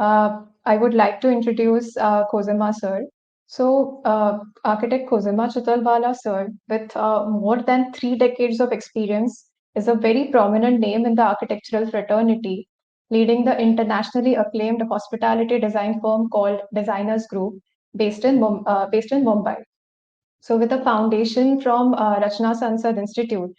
I would like to introduce Khozema sir. Architect Khozema Chitalwala sir, with more than 3 decades of experience, is a very prominent name in the architectural fraternity, leading the internationally acclaimed hospitality design firm called Designers Group, based in Mumbai. So, with a foundation from Rachna Sansad Institute,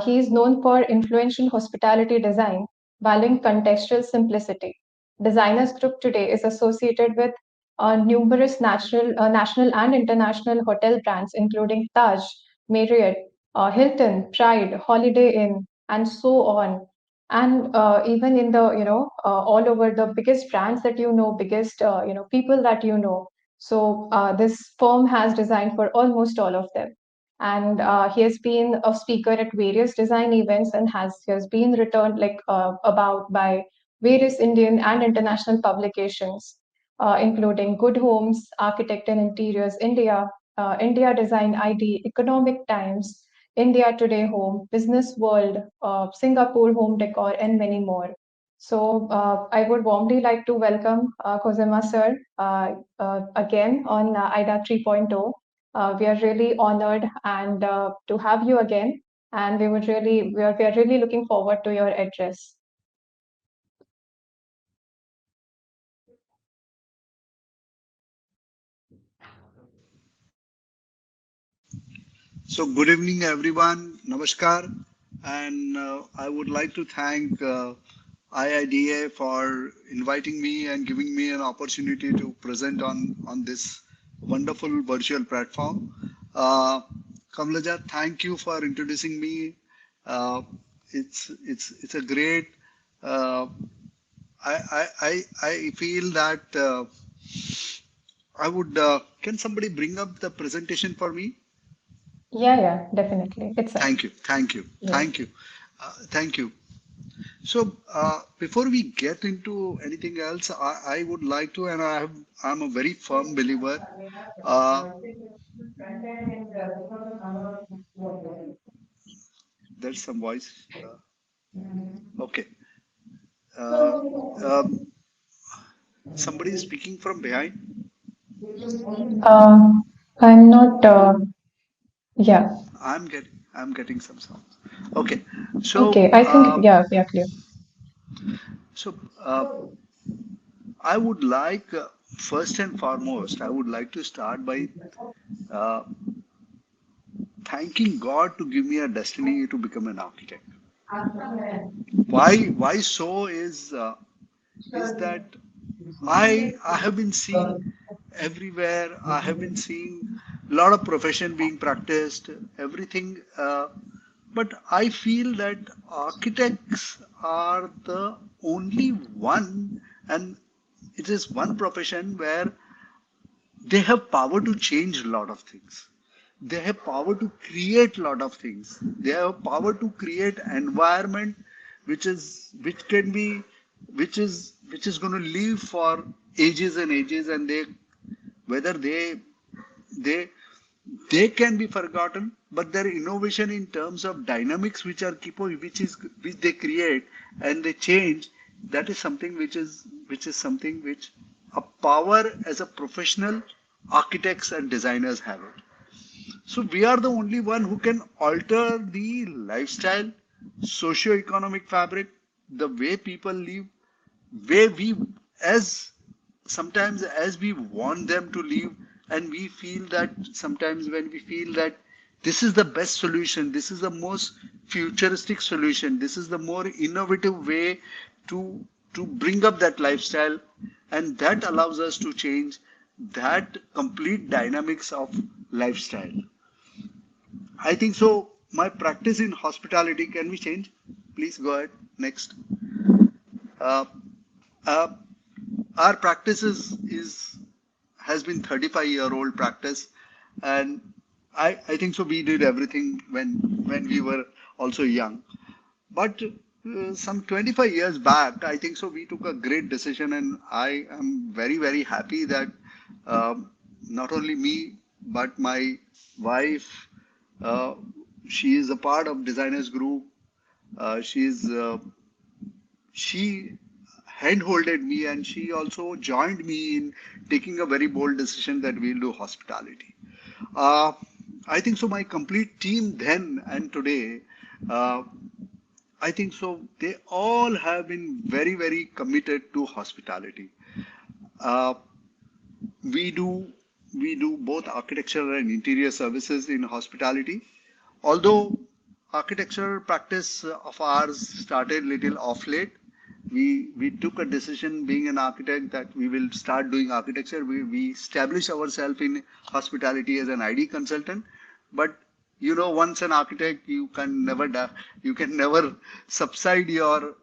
he is known for influential hospitality design, valuing contextual simplicity. Designers Group today is associated with numerous national and international hotel brands, including Taj, Marriott, Hilton, Pride, Holiday Inn, and so on. And even in the all over the biggest brands that you know, biggest people that you know, this firm has designed for almost all of them. And he has been a speaker at various design events and has been returned about by various Indian and international publications, including Good Homes, Architect and Interiors India, India Design ID, Economic Times, India Today Home, Business World, Singapore Home Decor, and many more. I would warmly like to welcome Khozema sir again on IDA 3.0. We are really honored and to have you again, and we are really looking forward to your address. So, good evening, everyone. Namaskar. And I would like to thank IIDA for inviting me and giving me an opportunity to present on this wonderful virtual platform. Kamlaja, thank you for introducing me. Uh, it's a great. Uh, I feel that I would. Can somebody bring up the presentation for me? Yeah, yeah, definitely. It's up. Thank you, thank you, Yeah. thank you, thank you. So before we get into anything else, I would like to, and I'm a very firm believer. Uh, there's some voice. Okay. Uh, um, Somebody is speaking from behind. Uh, I'm not. Yeah. I'm getting some sounds. Okay. So Okay. I think yeah, yeah, clear. so uh, I would like first and foremost, I would like to start by uh, thanking God to give me a destiny to become an architect. Why so is that I have been seeing everywhere. I have been seeing a lot of profession being practiced, everything. But I feel that architects are the only one, and it is one profession where they have power to change a lot of things. They have power to create a lot of things. They have power to create environment which can be which is going to live for ages and ages, and whether they they can be forgotten, but their innovation in terms of dynamics which they create and they change, that is something which is something which a power as a professional architects and designers have it. So we are the only one who can alter the lifestyle, socio-economic fabric, the way people live, way we as sometimes as we want them to live, and we feel that sometimes when we feel that this is the best solution, this is the most futuristic solution, this is the more innovative way to bring up that lifestyle, and that allows us to change that complete dynamics of lifestyle. I think so. My practice in hospitality, can we change? Please go ahead. Next. uh, uh, our practice is has been 35-year-old practice, and I think so we did everything when we were also young, but some 25 years back I think so we took a great decision, and I am very happy that not only me but my wife, uh, she is a part of designers group. She handholded me, and she also joined me in taking a very bold decision that we'll do hospitality. Uh, I think so. My complete team then and today, uh, I think so. They all have been very, very committed to hospitality. Uh, we do we do both architecture and interior services in hospitality. Although architecture practice of ours started little off late, we took a decision being an architect that we will start doing architecture. We established ourselves in hospitality as an ID consultant, but once an architect, you can never subside your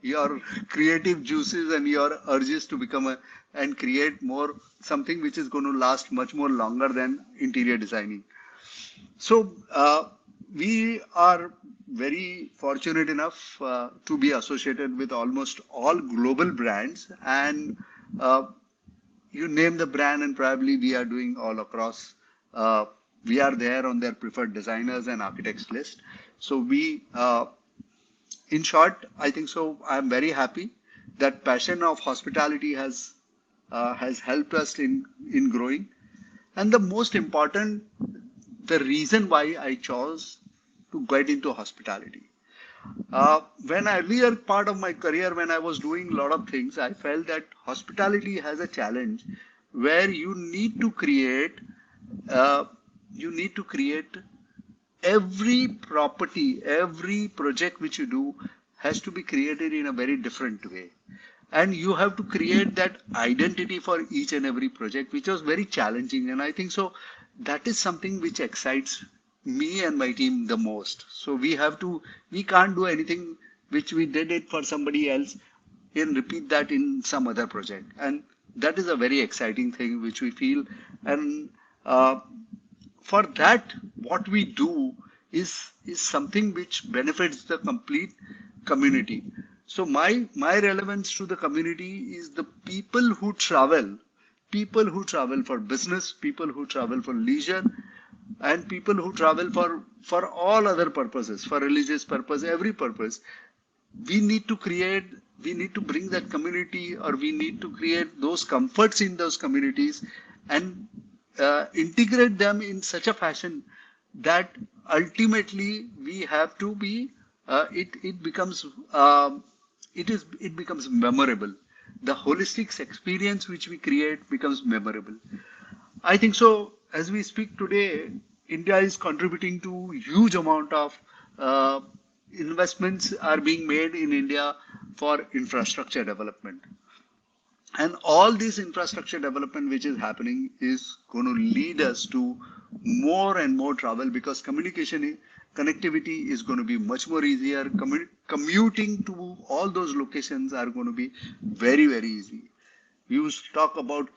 creative juices and your urges to become a and create more something which is going to last much more longer than interior designing. So we are very fortunate enough to be associated with almost all global brands, and uh, you name the brand, and probably we are doing all across. Uh, we are there on their preferred designers and architects list. So in short, I think so. I'm very happy that passion of hospitality has helped us in growing. And the most important, the reason why I chose to get into hospitality. When earlier part of my career, when I was doing a lot of things, I felt that hospitality has a challenge where uh, you need to create every property, every project which you do has to be created in a very different way. And you have to create that identity for each and every project, which was very challenging. And I think so that is something which excites me and my team the most. So we can't do anything which we did it for somebody else and repeat that in some other project. And that is a very exciting thing which we feel. And uh, for that, what we do is something which benefits the complete community. So my relevance to the community is the people who travel for business, people who travel for leisure, and people who travel for all other purposes, for religious purpose, every purpose. we need to create we need to bring that community, or we need to create those comforts in those communities, and integrate them in such a fashion that ultimately we have to be it becomes it becomes memorable. The holistic experience which we create becomes memorable. I think so. As we speak today, India is contributing to huge amount of uh, investments are being made in India for infrastructure development. And all this infrastructure development which is happening is going to lead us to more and more travel, because connectivity is going to be much more easier. Commuting to all those locations are going to be very, very easy. You talk about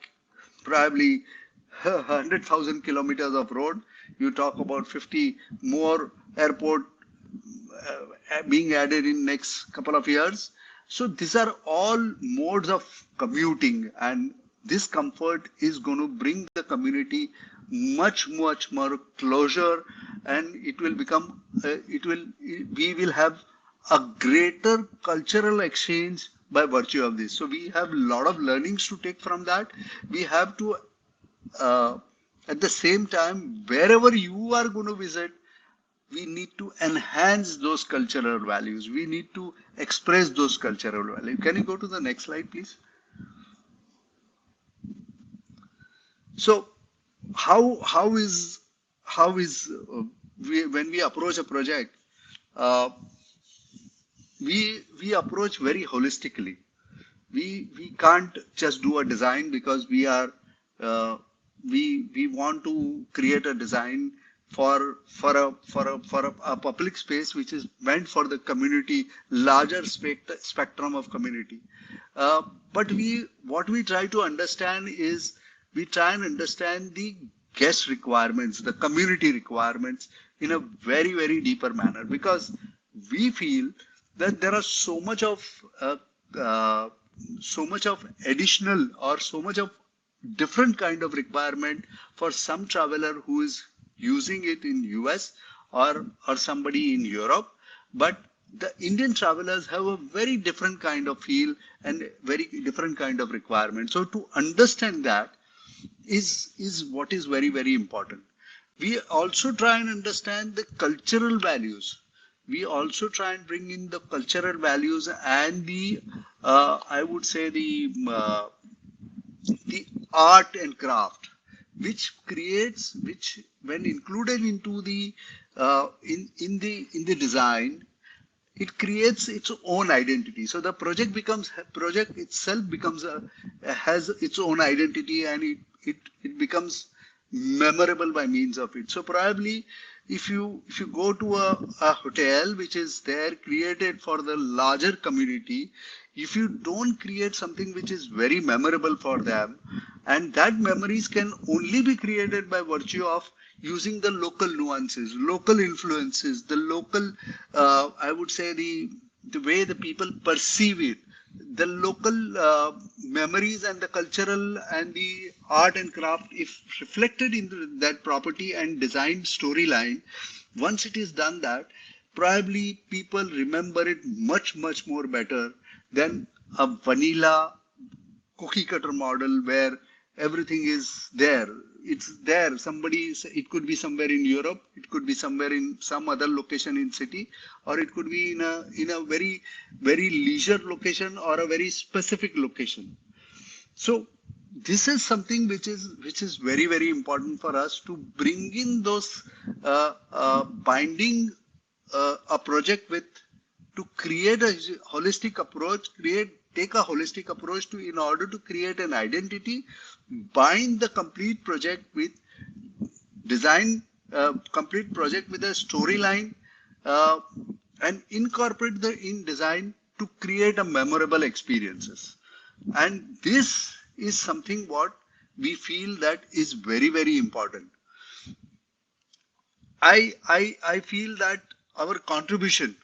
probably 100,000 kilometers of road. You talk about 50 more airport being added in next couple of years. So these are all modes of commuting, and this comfort is going to bring the community much more closure, and we will have a greater cultural exchange by virtue of this. So we have a lot of learnings to take from that. We have to uh, at the same time, wherever you are going to visit, we need to enhance those cultural values. We need to express those cultural values. Can you go to the next slide, please? So, how is when we approach a project, uh, we approach very holistically. We can't just do a design because uh, we want to create a design for a public space which is meant for the community, larger spectrum of community. But we what we try to understand is we try and understand the guest requirements, the community requirements in a very deeper manner, because we feel that there are uh, so much of additional or so much of different kind of requirement for some traveler who is using it in US or somebody in Europe. But the Indian travelers have a very different kind of feel and very different kind of requirement. So to understand that is what is very, very important. We also try and understand the cultural values. We also try and bring in the cultural values and the, I would say the art and craft, which when included into the in the design, it creates its own identity. So the project itself becomes has its own identity, and it becomes memorable by means of it. So probably if you go to a hotel which is there created for the larger community, if you don't create something which is very memorable for them, and that memories can only be created by virtue of using the local nuances, local influences, the local, I would say the way the people perceive it, the local memories and the cultural and the art and craft, if reflected in that property and designed storyline, once it is done that, probably people remember it much more better than a vanilla cookie cutter model where everything is there. It's there. It could be somewhere in Europe, it could be somewhere in some other location in city, or it could be in a very leisure location or a very specific location. So this is something which is very important for us to bring in those binding a project with, to create a holistic approach, take a holistic approach to in order to create an identity, bind the complete project with design, complete project with a storyline, uh, and incorporate the in design to create a memorable experiences. And this is something what we feel that is very important. I feel that our contribution,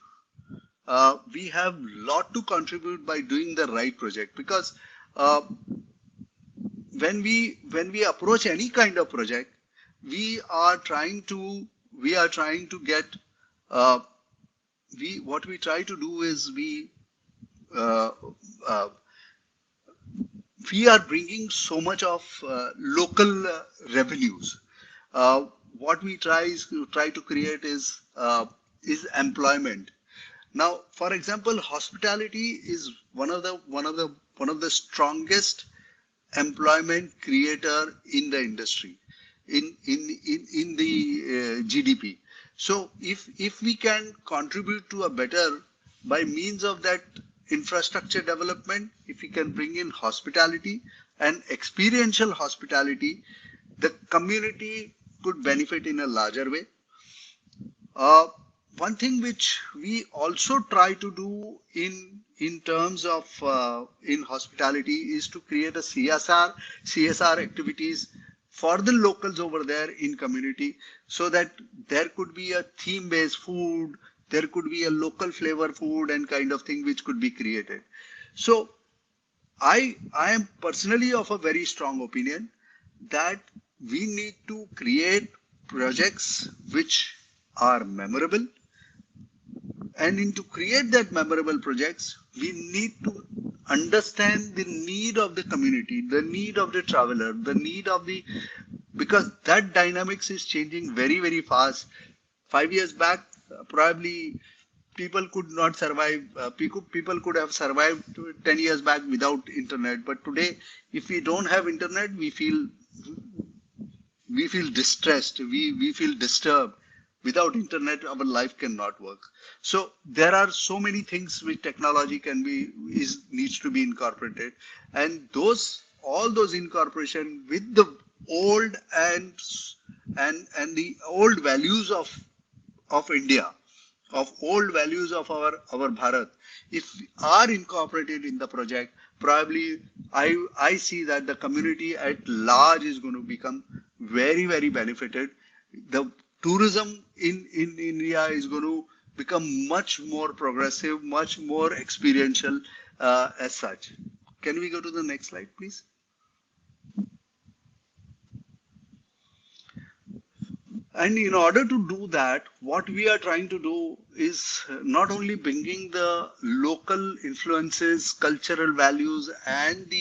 we have lot to contribute by doing the right project, because uh, when we approach any kind of project, we are trying to get, uh, we what we try to do is uh, uh, we are bringing so much of local revenues. Uh, what we try to create is employment. Now, for example, hospitality is one of the strongest employment creator in the industry, in the GDP. So if we can contribute to a better by means of that infrastructure development, if we can bring in hospitality and experiential hospitality, the community could benefit in a larger way. Uh, One thing which we also try to do in terms of in hospitality is to create a CSR activities for the locals over there in community, so that there could be a theme based food, there could be a local flavor food and kind of thing which could be created. So I am personally of a very strong opinion that we need to create projects which are memorable, and in to create that memorable projects, we need to understand the need of the community, the need of the traveler, the need of the, because that dynamics is changing very fast. 5 years back, probably people could not survive. People could have survived 10 years back without internet. But today, if we don't have internet, we feel distressed, we feel disturbed. Without internet, our life cannot work. So there are so many things which technology can be is needs to be incorporated, and those all those incorporation with the old and the old values of India, of old values of our Bharat, if are incorporated in the project, probably I see that the community at large is going to become very benefited. The tourism in India is going to become much more progressive, much more experiential as such. Can we go to the next slide, please? And in order to do that, what we are trying to do is not only bringing the local influences, cultural values, and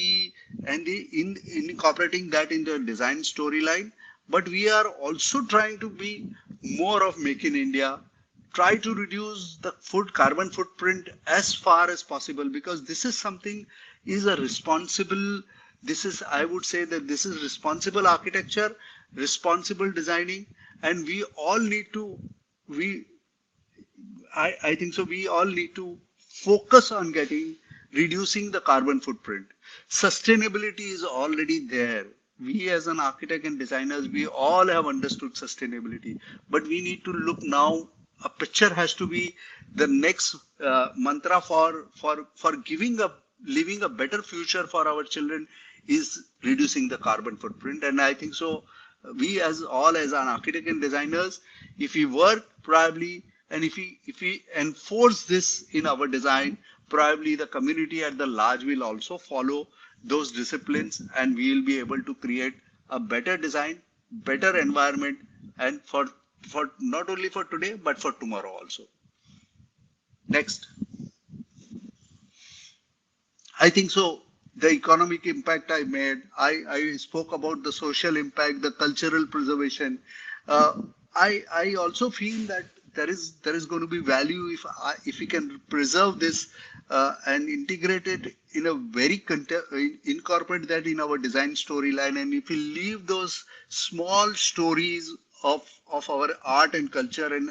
incorporating that in the design storyline, but we are also trying to be more of Make in India, try to reduce the carbon footprint as far as possible, because this is something is a responsible, this is, I would say that this is responsible architecture, responsible designing, and we all need to, we I think so. We all need to focus on reducing the carbon footprint. Sustainability is already there. We as an architect and designers, we all have understood sustainability, but we need to look now. A picture has to be the next mantra for giving a living a better future for our children is reducing the carbon footprint. And I think so we as all as an architect and designers, if we work probably, and if we enforce this in our design, probably the community at the large will also follow those disciplines, and we will be able to create a better design, better environment, and for not only for today but for tomorrow also. Next. I think so. The economic impact I made, I spoke about the social impact, the cultural preservation. Uh, I also feel that there is going to be value if we can preserve this and integrate it in a incorporate that in our design storyline, and if we leave those small stories of our art and culture and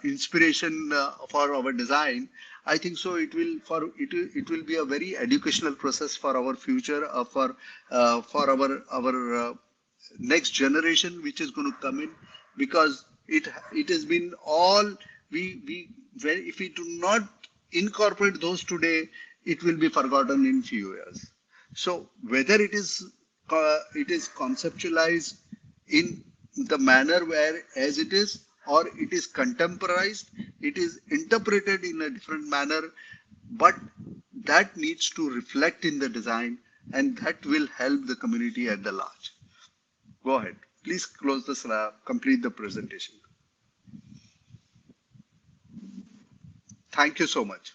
inspiration for our design. I think so. It will be a very educational process for our future, for our next generation, which is going to come in, because it has been all if we do not incorporate those today, it will be forgotten in few years. So whether it is conceptualized in the manner where as it is, or it is contemporized, it is interpreted in a different manner, but that needs to reflect in the design, and that will help the community at the large. Go ahead. Please close the slide, complete the presentation. Thank you so much.